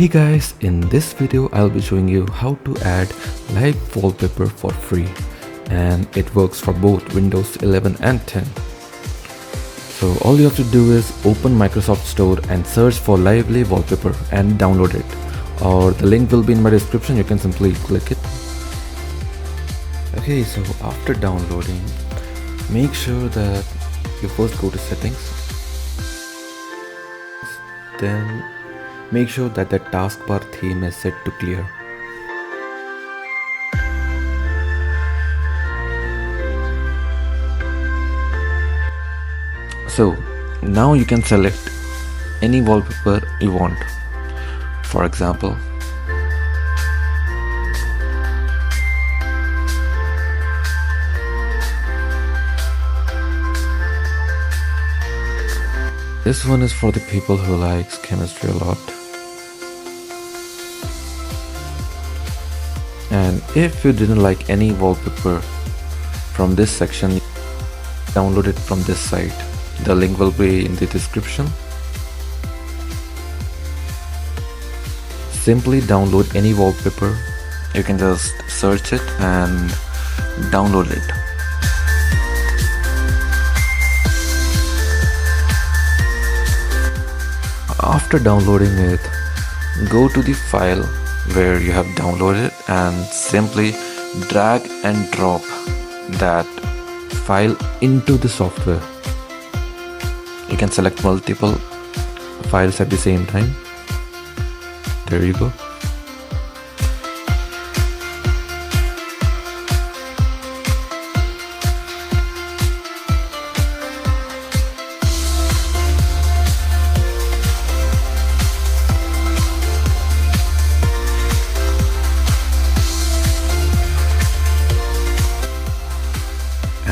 Hey guys, in this video I'll be showing you how to add live wallpaper for free, and it works for both Windows 11 and 10. So all you have to do is open Microsoft Store and search for lively wallpaper and download it, or the link will be in my description. You can simply click it. Okay, so after downloading, make sure that you first go to settings, then make sure that the taskbar theme is set to clear. So now you can select any wallpaper you want. For example, this one is for the people who likes chemistry a lot. And if you didn't like any wallpaper from this section, download it from this site. The link will be in the description. Simply download any wallpaper. You can just search it and download it. After downloading it, go to the file where you have downloaded and simply drag and drop that file into the software. You can select multiple files at the same time. There you go.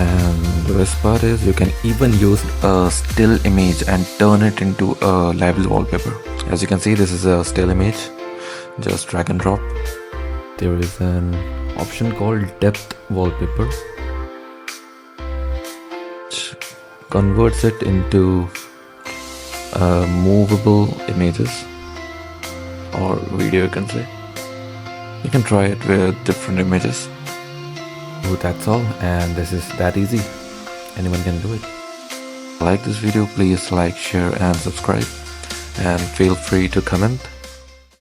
And the best part is you can even use a still image and turn it into a lively wallpaper. As you can see, this is a still image. Just drag and drop. There is an option called depth wallpaper, which converts it into movable images or video, you can say. You can try it with different images. So that's all, and this is that easy. Anyone can do it. Like this video, please like, share and subscribe, and feel free to comment.